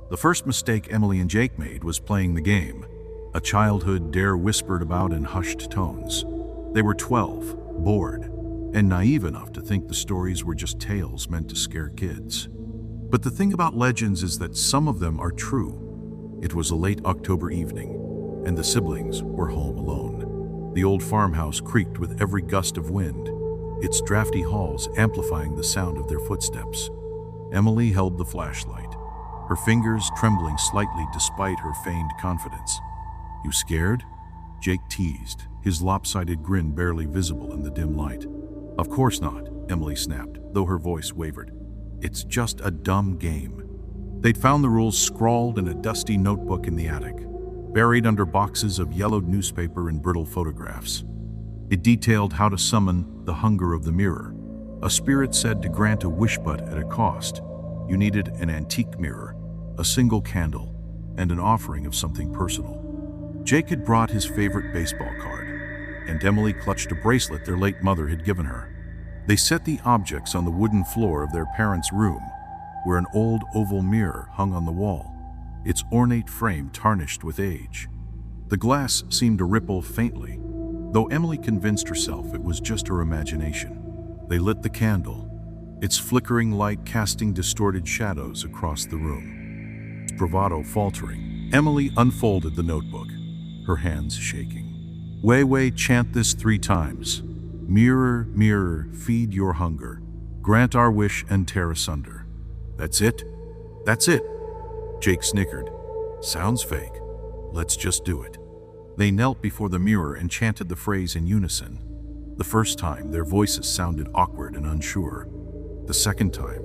The first mistake Emily and Jake made was playing the game, a childhood dare whispered about in hushed tones. They were 12, bored, and naive enough to think the stories were just tales meant to scare kids. But the thing about legends is that some of them are true. It was a late October evening, and the siblings were home alone. The old farmhouse creaked with every gust of wind, its drafty halls amplifying the sound of their footsteps. Emily held the flashlight, her fingers trembling slightly despite her feigned confidence. "You scared?" Jake teased, his lopsided grin barely visible in the dim light. "Of course not," Emily snapped, though her voice wavered. "It's just a dumb game." They'd found the rules scrawled in a dusty notebook in the attic, buried under boxes of yellowed newspaper and brittle photographs. It detailed how to summon the hunger of the mirror, a spirit said to grant a wish but at a cost. You needed an antique mirror, a single candle, and an offering of something personal. Jake had brought his favorite baseball card, and Emily clutched a bracelet their late mother had given her. They set the objects on the wooden floor of their parents' room, where an old oval mirror hung on the wall, its ornate frame tarnished with age. The glass seemed to ripple faintly, though Emily convinced herself it was just her imagination. They lit the candle, its flickering light casting distorted shadows across the room. Bravado faltering, Emily unfolded the notebook, her hands shaking. "Wei, chant this 3 times. Mirror, mirror, feed your hunger. Grant our wish and tear asunder." "That's it? That's it," Jake snickered. "Sounds fake. Let's just do it." They knelt before the mirror and chanted the phrase in unison. The first time, their voices sounded awkward and unsure. The second time,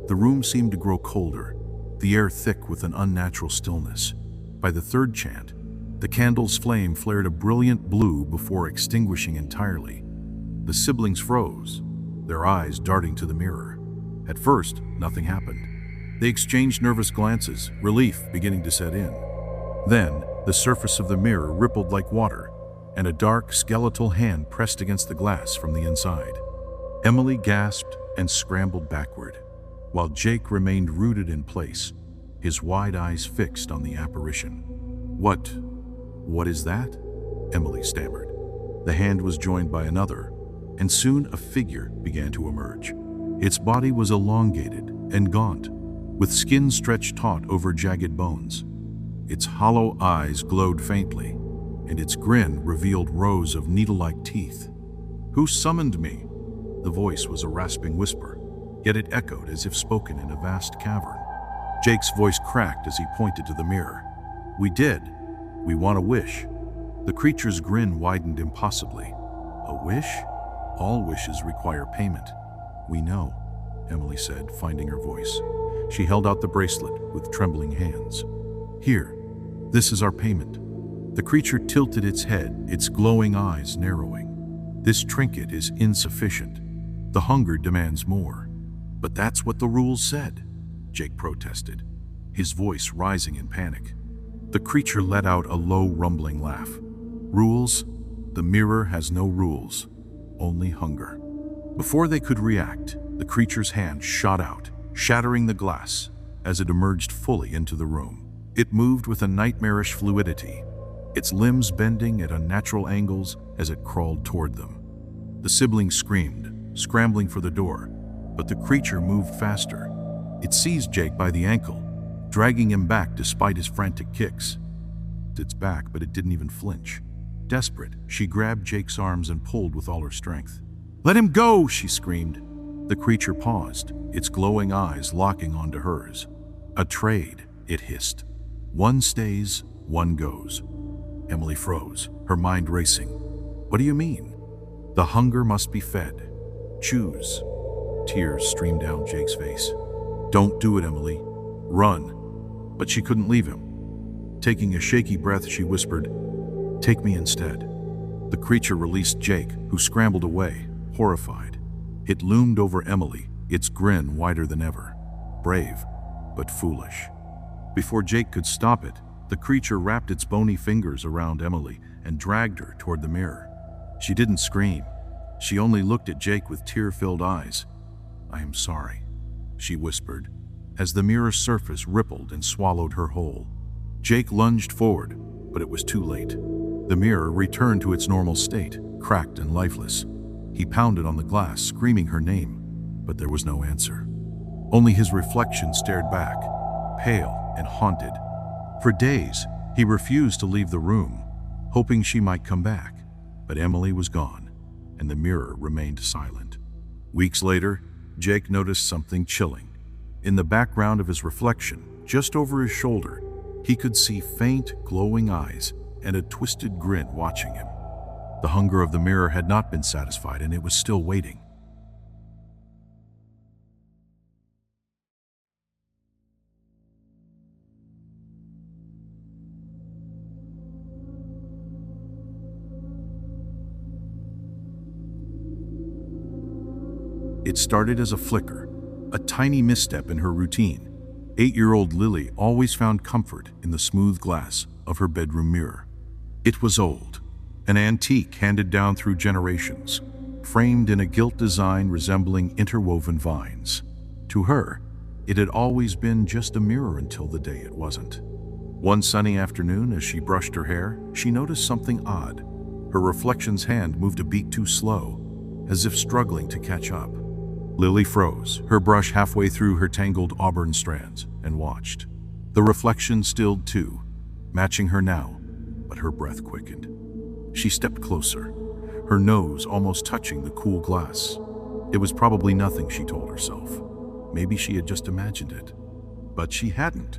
the room seemed to grow colder, the air thick with an unnatural stillness. By the third chant, the candle's flame flared a brilliant blue before extinguishing entirely. The siblings froze, their eyes darting to the mirror. At first, nothing happened. They exchanged nervous glances, relief beginning to set in. Then, the surface of the mirror rippled like water, and a dark, skeletal hand pressed against the glass from the inside. Emily gasped and scrambled backward, while Jake remained rooted in place, his wide eyes fixed on the apparition. What is that?" Emily stammered. The hand was joined by another, and soon a figure began to emerge. Its body was elongated and gaunt, with skin stretched taut over jagged bones. Its hollow eyes glowed faintly, and its grin revealed rows of needle-like teeth. "Who summoned me?" The voice was a rasping whisper, yet it echoed as if spoken in a vast cavern. Jake's voice cracked as he pointed to the mirror. "We did. We want a wish." The creature's grin widened impossibly. "A wish? All wishes require payment." "We know," Emily said, finding her voice. She held out the bracelet with trembling hands. "Here, this is our payment." The creature tilted its head, its glowing eyes narrowing. "This trinket is insufficient. The hunger demands more." "But that's what the rules said," Jake protested, his voice rising in panic. The creature let out a low, rumbling laugh. "Rules? The mirror has no rules, only hunger." Before they could react, the creature's hand shot out, shattering the glass as it emerged fully into the room. It moved with a nightmarish fluidity, its limbs bending at unnatural angles as it crawled toward them. The siblings screamed, scrambling for the door, but the creature moved faster. It seized Jake by the ankle, dragging him back despite his frantic kicks. It's back, but it didn't even flinch. Desperate, she grabbed Jake's arms and pulled with all her strength. "Let him go!" she screamed. The creature paused, its glowing eyes locking onto hers. "A trade," it hissed. "One stays, one goes." Emily froze, her mind racing. "What do you mean?" "The hunger must be fed. Choose." Tears streamed down Jake's face. "Don't do it, Emily. Run." But she couldn't leave him. Taking a shaky breath, she whispered, "Take me instead." The creature released Jake, who scrambled away, horrified. It loomed over Emily, its grin wider than ever. Brave, but foolish. Before Jake could stop it, the creature wrapped its bony fingers around Emily and dragged her toward the mirror. She didn't scream. She only looked at Jake with tear-filled eyes. "I am sorry," she whispered, as the mirror's surface rippled and swallowed her whole. Jake lunged forward, but it was too late. The mirror returned to its normal state, cracked and lifeless. He pounded on the glass, screaming her name, but there was no answer. Only his reflection stared back, pale and haunted. For days, he refused to leave the room, hoping she might come back, but Emily was gone, and the mirror remained silent. Weeks later, Jake noticed something chilling. In the background of his reflection, just over his shoulder, he could see faint, glowing eyes and a twisted grin watching him. The hunger of the mirror had not been satisfied, and it was still waiting. It started as a flicker, a tiny misstep in her routine. 8-year-old Lily always found comfort in the smooth glass of her bedroom mirror. It was old, an antique handed down through generations, framed in a gilt design resembling interwoven vines. To her, it had always been just a mirror until the day it wasn't. One sunny afternoon, as she brushed her hair, she noticed something odd. Her reflection's hand moved a beat too slow, as if struggling to catch up. Lily froze, her brush halfway through her tangled auburn strands, and watched. The reflection stilled too, matching her now, but her breath quickened. She stepped closer, her nose almost touching the cool glass. It was probably nothing, she told herself. Maybe she had just imagined it. But she hadn't.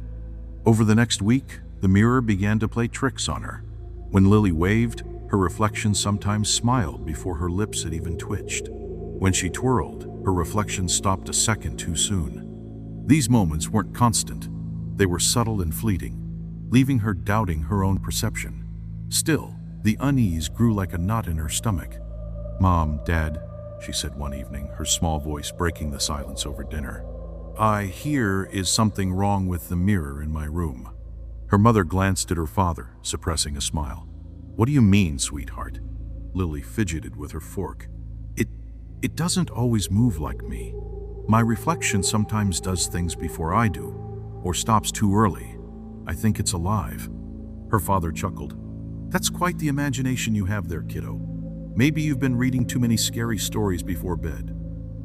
Over the next week, the mirror began to play tricks on her. When Lily waved, her reflection sometimes smiled before her lips had even twitched. When she twirled, her reflection stopped a second too soon. These moments weren't constant. They were subtle and fleeting, leaving her doubting her own perception. Still, the unease grew like a knot in her stomach. "Mom, Dad," she said one evening, her small voice breaking the silence over dinner. "I hear is something wrong with the mirror in my room." Her mother glanced at her father, suppressing a smile. "What do you mean, sweetheart?" Lily fidgeted with her fork. It doesn't always move like me. My reflection sometimes does things before I do, or stops too early. I think it's alive." Her father chuckled. "That's quite the imagination you have there, kiddo. Maybe you've been reading too many scary stories before bed."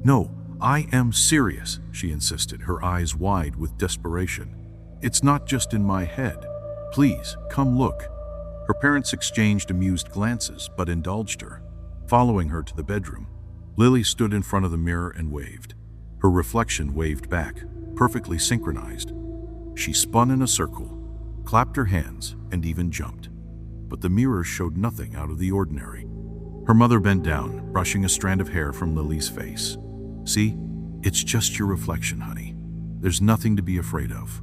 "No, I am serious," she insisted, her eyes wide with desperation. "It's not just in my head. Please, come look." Her parents exchanged amused glances, but indulged her. Following her to the bedroom, Lily stood in front of the mirror and waved. Her reflection waved back, perfectly synchronized. She spun in a circle, clapped her hands, and even jumped. But the mirror showed nothing out of the ordinary. Her mother bent down, brushing a strand of hair from Lily's face. "See, it's just your reflection, honey. There's nothing to be afraid of."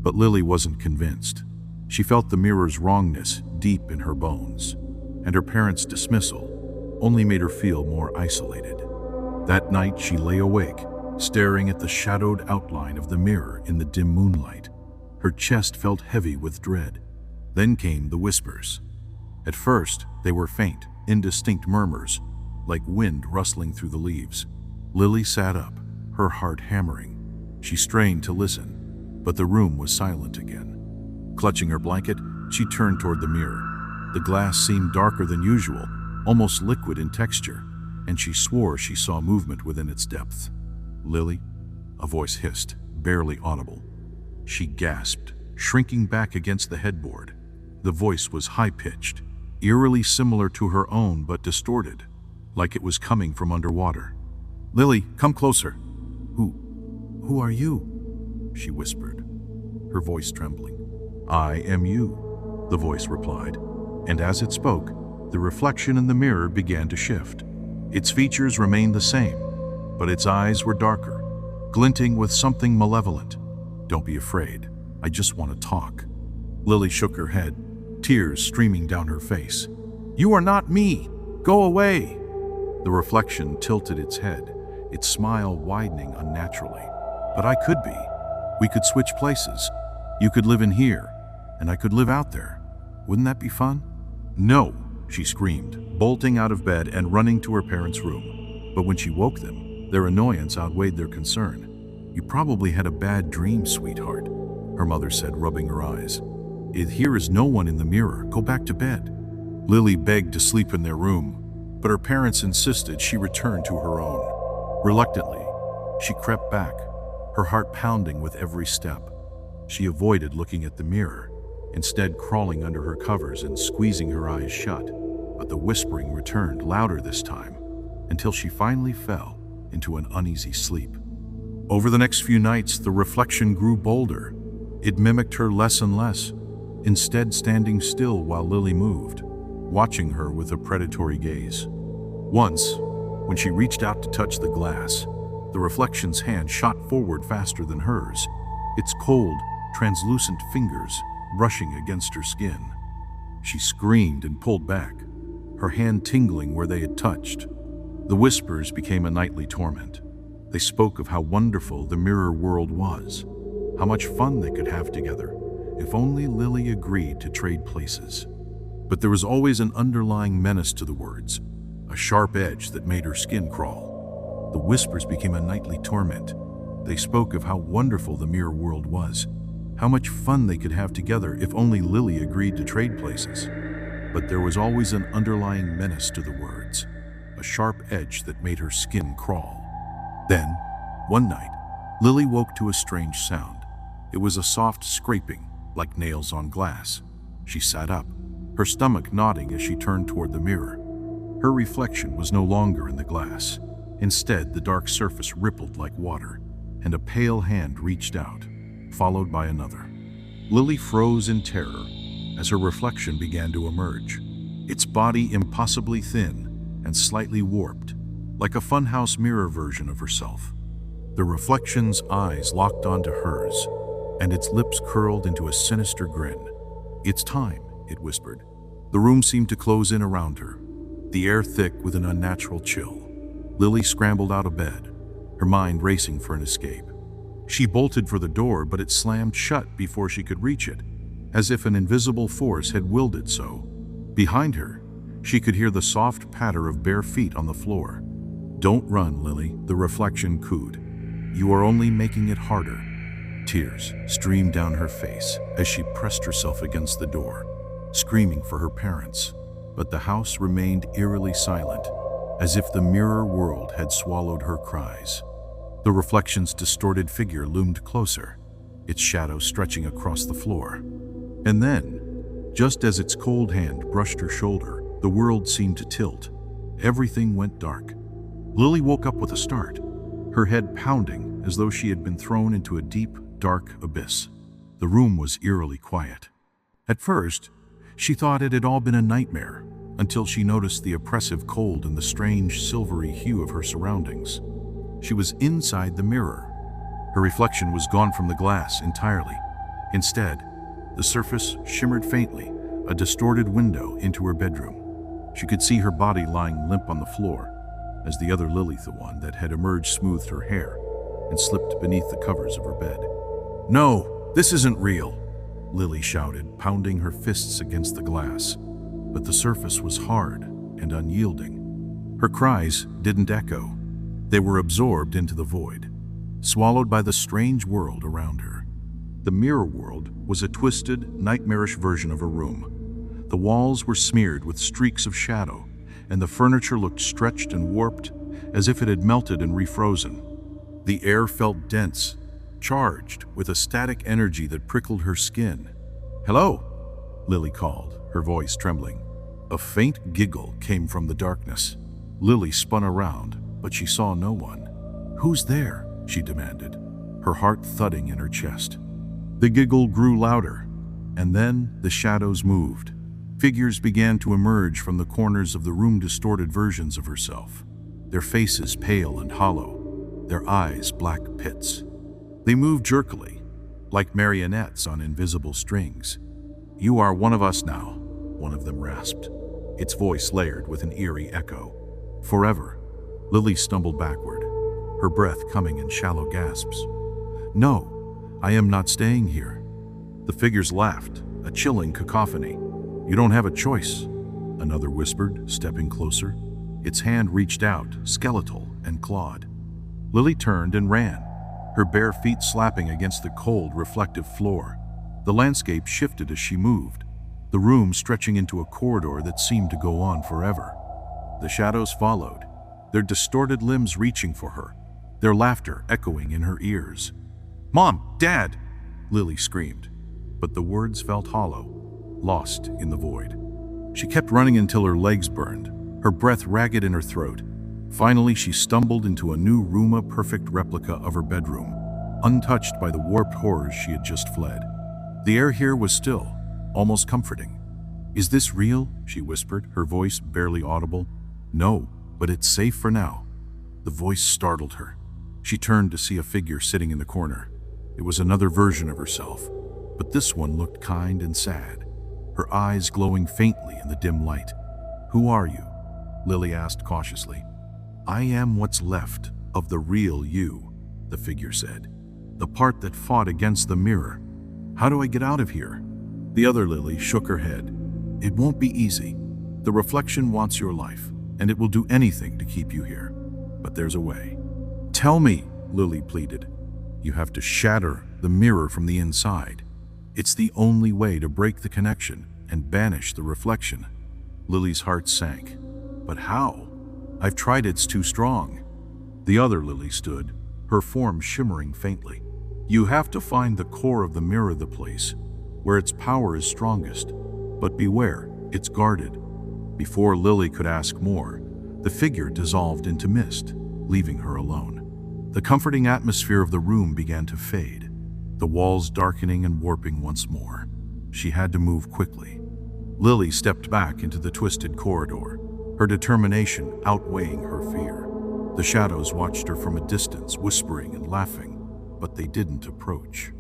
But Lily wasn't convinced. She felt the mirror's wrongness deep in her bones, and her parents' dismissal only made her feel more isolated. That night she lay awake, staring at the shadowed outline of the mirror in the dim moonlight. Her chest felt heavy with dread. Then came the whispers. At first, they were faint, indistinct murmurs, like wind rustling through the leaves. Lily sat up, her heart hammering. She strained to listen, but the room was silent again. Clutching her blanket, she turned toward the mirror. The glass seemed darker than usual, almost liquid in texture, and she swore she saw movement within its depth. "Lily?" a voice hissed, barely audible. She gasped, shrinking back against the headboard. The voice was high-pitched, eerily similar to her own but distorted, like it was coming from underwater. "Lily, come closer." Who are you?" she whispered, her voice trembling. "I am you," the voice replied, and as it spoke, the reflection in the mirror began to shift. Its features remained the same, but its eyes were darker, glinting with something malevolent. "Don't be afraid. I just want to talk." Lily shook her head, tears streaming down her face. "You are not me! Go away!" The reflection tilted its head, its smile widening unnaturally. "But I could be. We could switch places. You could live in here, and I could live out there. Wouldn't that be fun?" "No!" she screamed, bolting out of bed and running to her parents' room. But when she woke them, their annoyance outweighed their concern. "You probably had a bad dream, sweetheart," her mother said, rubbing her eyes. "Here is no one in the mirror. Go back to bed." Lily begged to sleep in their room, but her parents insisted she return to her own. Reluctantly, she crept back, her heart pounding with every step. She avoided looking at the mirror, instead crawling under her covers and squeezing her eyes shut. But the whispering returned, louder this time, until she finally fell into an uneasy sleep. Over the next few nights, the reflection grew bolder. It mimicked her less and less, instead standing still while Lily moved, watching her with a predatory gaze. Once, when she reached out to touch the glass, the reflection's hand shot forward faster than hers, its cold, translucent fingers brushing against her skin. She screamed and pulled back, her hand tingling where they had touched. The whispers became a nightly torment. They spoke of how wonderful the mirror world was, how much fun they could have together, if only Lily agreed to trade places. But there was always an underlying menace to the words, a sharp edge that made her skin crawl. The whispers became a nightly torment. They spoke of how wonderful the mirror world was, how much fun they could have together if only Lily agreed to trade places. But there was always an underlying menace to the words, a sharp edge that made her skin crawl. Then, one night, Lily woke to a strange sound. It was a soft scraping, like nails on glass. She sat up, her stomach nodding as she turned toward the mirror. Her reflection was no longer in the glass. Instead, the dark surface rippled like water, and a pale hand reached out, followed by another. Lily froze in terror as her reflection began to emerge, its body impossibly thin and slightly warped, like a funhouse mirror version of herself. The reflection's eyes locked onto hers, and its lips curled into a sinister grin. "It's time," it whispered. The room seemed to close in around her, the air thick with an unnatural chill. Lily scrambled out of bed, her mind racing for an escape. She bolted for the door, but it slammed shut before she could reach it, as if an invisible force had willed it so. Behind her, she could hear the soft patter of bare feet on the floor. "Don't run, Lily," the reflection cooed. "You are only making it harder." Tears streamed down her face as she pressed herself against the door, screaming for her parents. But the house remained eerily silent, as if the mirror world had swallowed her cries. The reflection's distorted figure loomed closer, its shadow stretching across the floor. And then, just as its cold hand brushed her shoulder, the world seemed to tilt. Everything went dark. Lily woke up with a start, her head pounding as though she had been thrown into a deep, dark abyss. The room was eerily quiet. At first, she thought it had all been a nightmare, until she noticed the oppressive cold and the strange silvery hue of her surroundings. She was inside the mirror. Her reflection was gone from the glass entirely. Instead, the surface shimmered faintly, a distorted window into her bedroom. She could see her body lying limp on the floor, as the other Lily, the one that had emerged, smoothed her hair and slipped beneath the covers of her bed. "No, this isn't real," Lily shouted, pounding her fists against the glass. But the surface was hard and unyielding. Her cries didn't echo. They were absorbed into the void, swallowed by the strange world around her. The mirror world was a twisted, nightmarish version of a room. The walls were smeared with streaks of shadow, and the furniture looked stretched and warped, as if it had melted and refrozen. The air felt dense, charged with a static energy that prickled her skin. "Hello," Lily called, her voice trembling. A faint giggle came from the darkness. Lily spun around, but she saw no one. "Who's there?" she demanded, her heart thudding in her chest. The giggle grew louder, and then the shadows moved. Figures began to emerge from the corners of the room, distorted versions of herself, their faces pale and hollow, their eyes black pits. They moved jerkily, like marionettes on invisible strings. "You are one of us now," one of them rasped, its voice layered with an eerie echo. "Forever." Lily stumbled backward, her breath coming in shallow gasps. "No, I am not staying here." The figures laughed, a chilling cacophony. "You don't have a choice," another whispered, stepping closer. Its hand reached out, skeletal and clawed. Lily turned and ran. her bare feet slapping against the cold, reflective floor. The landscape shifted as she moved, the room stretching into a corridor that seemed to go on forever. The shadows followed, their distorted limbs reaching for her, their laughter echoing in her ears. "Mom! Dad!" Lily screamed, but the words felt hollow, lost in the void. She kept running until her legs burned, her breath ragged in her throat. Finally, she stumbled into a new Roomba-perfect replica of her bedroom, untouched by the warped horrors she had just fled. The air here was still, almost comforting. "Is this real?" she whispered, her voice barely audible. "No, but it's safe for now." The voice startled her. She turned to see a figure sitting in the corner. It was another version of herself, but this one looked kind and sad, her eyes glowing faintly in the dim light. "Who are you?" Lily asked cautiously. "I am what's left of the real you," the figure said. "The part that fought against the mirror. How do I get out of here?" The other Lily shook her head. "It won't be easy. The reflection wants your life, and it will do anything to keep you here. But there's a way." "Tell me," Lily pleaded. "You have to shatter the mirror from the inside. It's the only way to break the connection and banish the reflection." Lily's heart sank. "But how? I've tried, it's too strong." The other Lily stood, her form shimmering faintly. "You have to find the core of the mirror, the place where its power is strongest. But beware, it's guarded." Before Lily could ask more, the figure dissolved into mist, leaving her alone. The comforting atmosphere of the room began to fade, the walls darkening and warping once more. She had to move quickly. Lily stepped back into the twisted corridor, her determination outweighing her fear. The shadows watched her from a distance, whispering and laughing, but they didn't approach.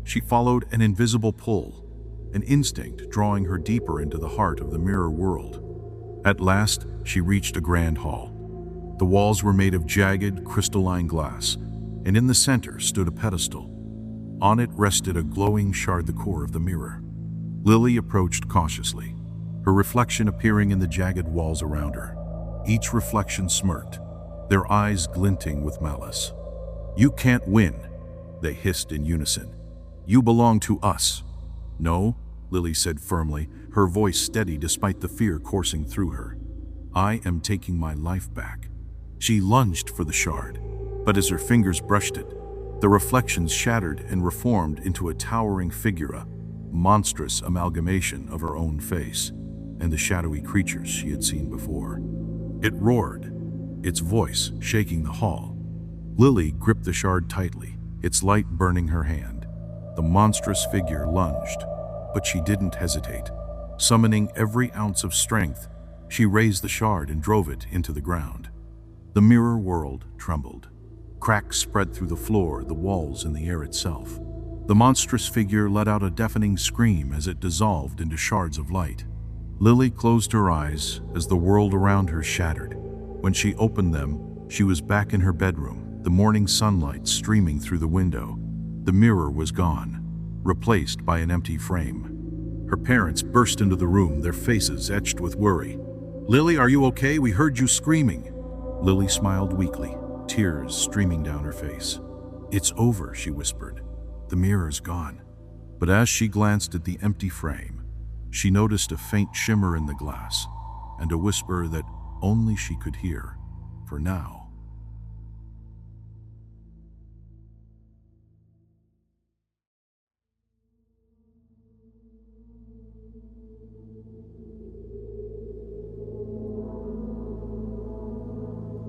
She followed an invisible pull, an instinct drawing her deeper into the heart of the mirror world. At last, she reached a grand hall. The walls were made of jagged, crystalline glass, and in the center stood a pedestal. On it rested a glowing shard, the core of the mirror. Lily approached cautiously, her reflection appearing in the jagged walls around her. Each reflection smirked, their eyes glinting with malice. "You can't win," they hissed in unison. "You belong to us." "No," Lily said firmly, her voice steady despite the fear coursing through her. "I am taking my life back." She lunged for the shard, but as her fingers brushed it, the reflections shattered and reformed into a towering figure, a monstrous amalgamation of her own face and the shadowy creatures she had seen before. It roared, its voice shaking the hall. Lily gripped the shard tightly, its light burning her hand. The monstrous figure lunged, but she didn't hesitate. Summoning every ounce of strength, she raised the shard and drove it into the ground. The mirror world trembled. Cracks spread through the floor, the walls, and the air itself. The monstrous figure let out a deafening scream as it dissolved into shards of light. Lily closed her eyes as the world around her shattered. When she opened them, she was back in her bedroom, the morning sunlight streaming through the window. The mirror was gone, replaced by an empty frame. Her parents burst into the room, their faces etched with worry. "Lily, are you okay? We heard you screaming." Lily smiled weakly, tears streaming down her face. "It's over," she whispered. "The mirror's gone." But as she glanced at the empty frame, she noticed a faint shimmer in the glass and a whisper that only she could hear, for now.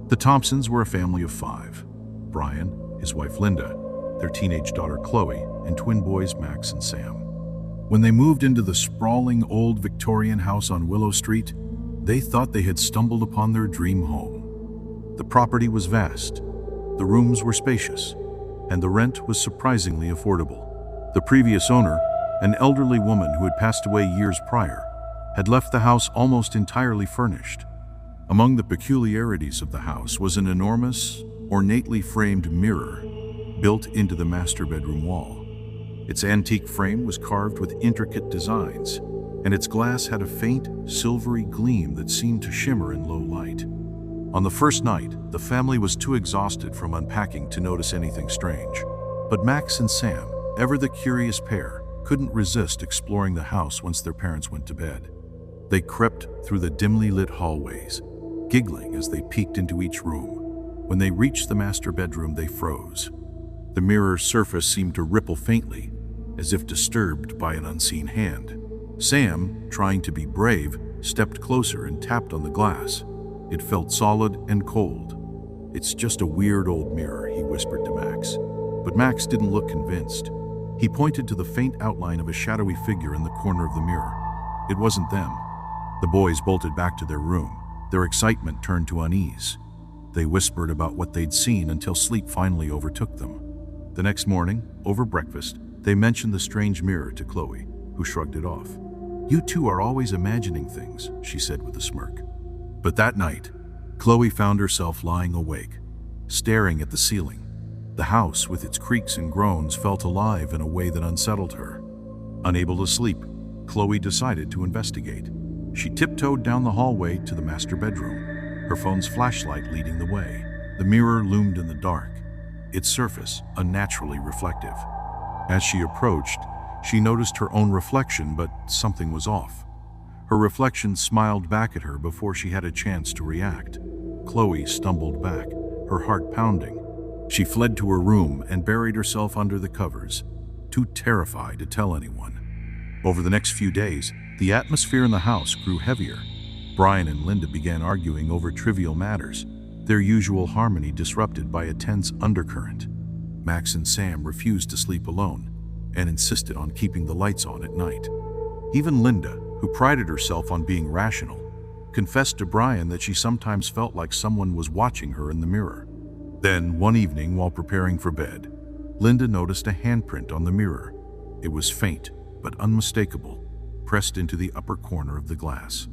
The Thompsons were a family of 5. Brian, his wife Linda, their teenage daughter Chloe, and twin boys Max and Sam. When they moved into the sprawling old Victorian house on Willow Street, they thought they had stumbled upon their dream home. The property was vast, the rooms were spacious, and the rent was surprisingly affordable. The previous owner, an elderly woman who had passed away years prior, had left the house almost entirely furnished. Among the peculiarities of the house was an enormous, ornately framed mirror built into the master bedroom wall. Its antique frame was carved with intricate designs, and its glass had a faint, silvery gleam that seemed to shimmer in low light. On the first night, the family was too exhausted from unpacking to notice anything strange. But Max and Sam, ever the curious pair, couldn't resist exploring the house once their parents went to bed. They crept through the dimly lit hallways, giggling as they peeked into each room. When they reached the master bedroom, they froze. The mirror's surface seemed to ripple faintly, as if disturbed by an unseen hand. Sam, trying to be brave, stepped closer and tapped on the glass. It felt solid and cold. "It's just a weird old mirror," he whispered to Max. But Max didn't look convinced. He pointed to the faint outline of a shadowy figure in the corner of the mirror. It wasn't them. The boys bolted back to their room. Their excitement turned to unease. They whispered about what they'd seen until sleep finally overtook them. The next morning, over breakfast, they mentioned the strange mirror to Chloe, who shrugged it off. "You two are always imagining things," she said with a smirk. But that night, Chloe found herself lying awake, staring at the ceiling. The house, with its creaks and groans, felt alive in a way that unsettled her. Unable to sleep, Chloe decided to investigate. She tiptoed down the hallway to the master bedroom, her phone's flashlight leading the way. The mirror loomed in the dark, its surface unnaturally reflective. As she approached, she noticed her own reflection, but something was off. Her reflection smiled back at her before she had a chance to react. Chloe stumbled back, her heart pounding. She fled to her room and buried herself under the covers, too terrified to tell anyone. Over the next few days, the atmosphere in the house grew heavier. Brian and Linda began arguing over trivial matters, their usual harmony disrupted by a tense undercurrent. Max and Sam refused to sleep alone and insisted on keeping the lights on at night. Even Linda, who prided herself on being rational, confessed to Brian that she sometimes felt like someone was watching her in the mirror. Then, one evening while preparing for bed, Linda noticed a handprint on the mirror. It was faint, but unmistakable, pressed into the upper corner of the glass.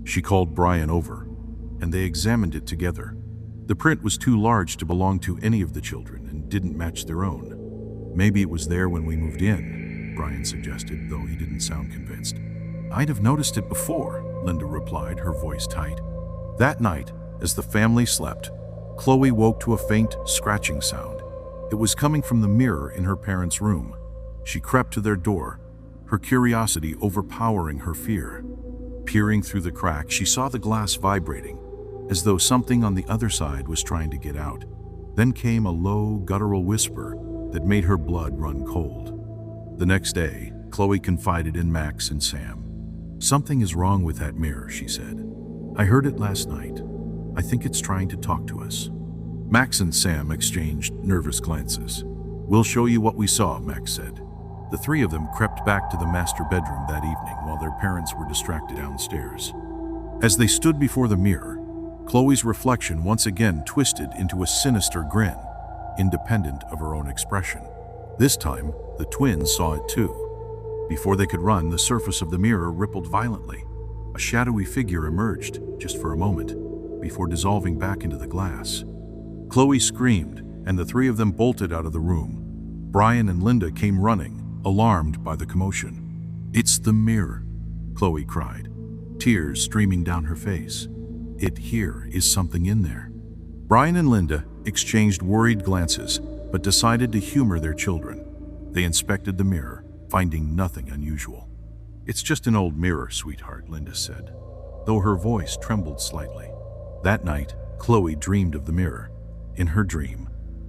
She called Brian over, and they examined it together. The print was too large to belong to any of the children and didn't match their own. "Maybe it was there when we moved in," Brian suggested, though he didn't sound convinced. "I'd have noticed it before," Linda replied, her voice tight. That night, as the family slept, Chloe woke to a faint, scratching sound. It was coming from the mirror in her parents' room. She crept to their door, her curiosity overpowering her fear. Peering through the crack, she saw the glass vibrating, as though something on the other side was trying to get out. Then came a low, guttural whisper that made her blood run cold. The next day, Chloe confided in Max and Sam. "Something is wrong with that mirror," she said. "I heard it last night. I think it's trying to talk to us." Max and Sam exchanged nervous glances. "We'll show you what we saw," Max said. The three of them crept back to the master bedroom that evening while their parents were distracted downstairs. As they stood before the mirror, Chloe's reflection once again twisted into a sinister grin, independent of her own expression. This time, the twins saw it too. Before they could run, the surface of the mirror rippled violently. A shadowy figure emerged, just for a moment, before dissolving back into the glass. Chloe screamed, and the three of them bolted out of the room. Brian and Linda came running, alarmed by the commotion. "It's the mirror," Chloe cried, tears streaming down her face. Here is something in there." Brian and Linda exchanged worried glances, but decided to humor their children. They inspected the mirror, finding nothing unusual. "It's just an old mirror, sweetheart," Linda said, though her voice trembled slightly. That night, Chloe dreamed of the mirror. In her dream,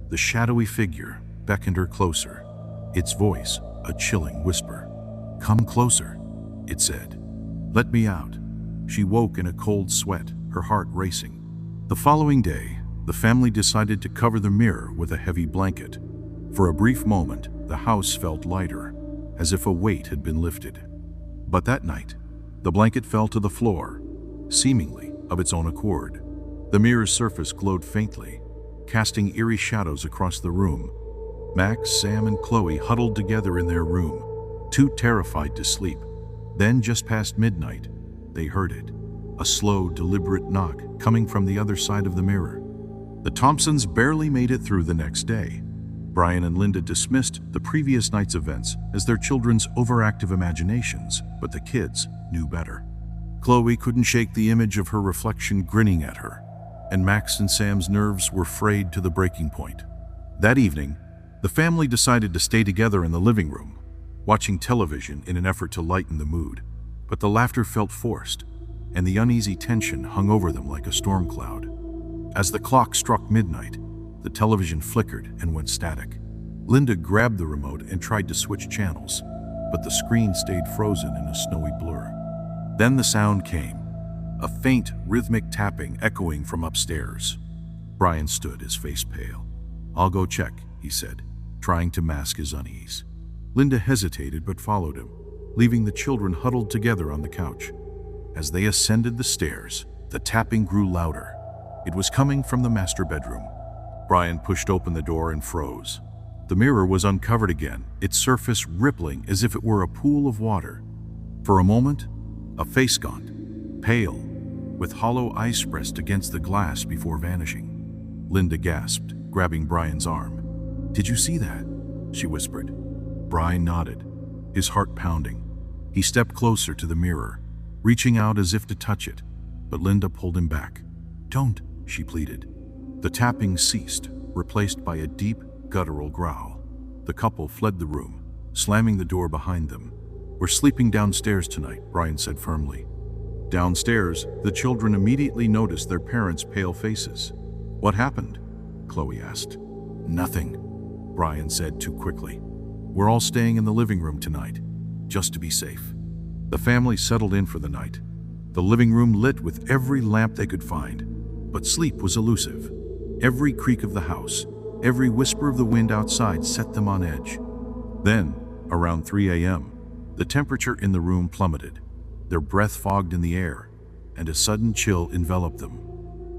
the shadowy figure beckoned her closer, its voice a chilling whisper. "Come closer," it said. "Let me out." She woke in a cold sweat, her heart racing. The following day, the family decided to cover the mirror with a heavy blanket. For a brief moment, the house felt lighter, as if a weight had been lifted. But that night, the blanket fell to the floor, seemingly of its own accord. The mirror's surface glowed faintly, casting eerie shadows across the room. Max, Sam, and Chloe huddled together in their room, too terrified to sleep. Then, just past midnight, they heard it. A slow, deliberate knock coming from the other side of the mirror. The Thompsons barely made it through the next day. Brian and Linda dismissed the previous night's events as their children's overactive imaginations, but the kids knew better. Chloe couldn't shake the image of her reflection grinning at her. and Max and Sam's nerves were frayed to the breaking point. That evening, the family decided to stay together in the living room, watching television in an effort to lighten the mood. But the laughter felt forced, and the uneasy tension hung over them like a storm cloud. As the clock struck midnight, the television flickered and went static. Linda grabbed the remote and tried to switch channels, but the screen stayed frozen in a snowy blur. Then the sound came, a faint, rhythmic tapping echoing from upstairs. Brian stood, his face pale. "I'll go check," he said, trying to mask his unease. Linda hesitated but followed him, leaving the children huddled together on the couch. As they ascended the stairs, the tapping grew louder. It was coming from the master bedroom. Brian pushed open the door and froze. The mirror was uncovered again, its surface rippling as if it were a pool of water. For a moment, a face gaunt, pale, with hollow eyes pressed against the glass before vanishing. Linda gasped, grabbing Brian's arm. "Did you see that?" she whispered. Brian nodded, his heart pounding. He stepped closer to the mirror, reaching out as if to touch it, but Linda pulled him back. "Don't," she pleaded. The tapping ceased, replaced by a deep, guttural growl. The couple fled the room, slamming the door behind them. "We're sleeping downstairs tonight," Brian said firmly. Downstairs, the children immediately noticed their parents' pale faces. "What happened?" Chloe asked. "Nothing," Brian said too quickly. "We're all staying in the living room tonight, just to be safe." The family settled in for the night, the living room lit with every lamp they could find. But sleep was elusive. Every creak of the house, every whisper of the wind outside set them on edge. Then, around 3 a.m., the temperature in the room plummeted. Their breath fogged in the air, and a sudden chill enveloped them.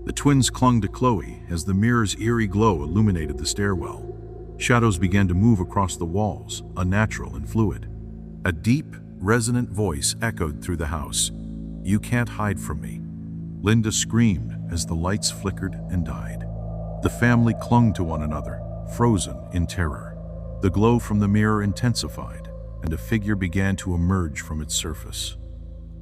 The twins clung to Chloe as the mirror's eerie glow illuminated the stairwell. Shadows began to move across the walls, unnatural and fluid. A deep, resonant voice echoed through the house. "You can't hide from me." Linda screamed as the lights flickered and died. The family clung to one another, frozen in terror. The glow from the mirror intensified, and a figure began to emerge from its surface.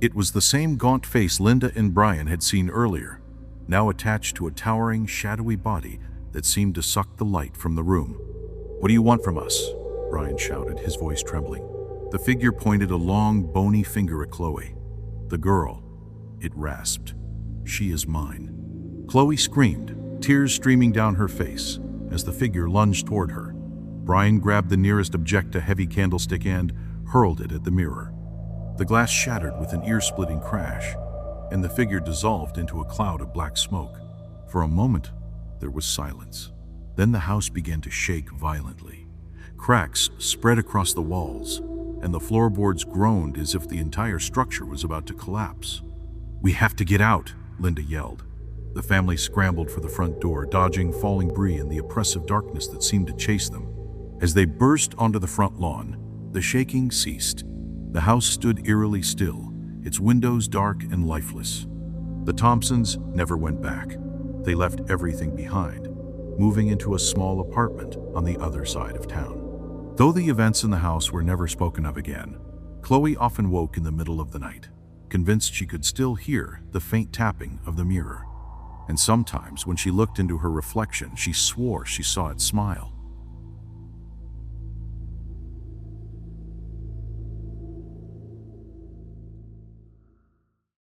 It was the same gaunt face Linda and Brian had seen earlier, now attached to a towering, shadowy body that seemed to suck the light from the room. "What do you want from us?" Brian shouted, his voice trembling. The figure pointed a long, bony finger at Chloe. "The girl," it rasped. "She is mine." Chloe screamed, tears streaming down her face, as the figure lunged toward her. Brian grabbed the nearest object, a heavy candlestick, and hurled it at the mirror. The glass shattered with an ear-splitting crash, and the figure dissolved into a cloud of black smoke. For a moment, there was silence. Then the house began to shake violently. Cracks spread across the walls, and the floorboards groaned as if the entire structure was about to collapse. "We have to get out," Linda yelled. The family scrambled for the front door, dodging falling debris and the oppressive darkness that seemed to chase them. As they burst onto the front lawn, the shaking ceased. The house stood eerily still, its windows dark and lifeless. The Thompsons never went back. They left everything behind, moving into a small apartment on the other side of town. Though the events in the house were never spoken of again, Chloe often woke in the middle of the night, convinced she could still hear the faint tapping of the mirror. And sometimes, when she looked into her reflection, she swore she saw it smile.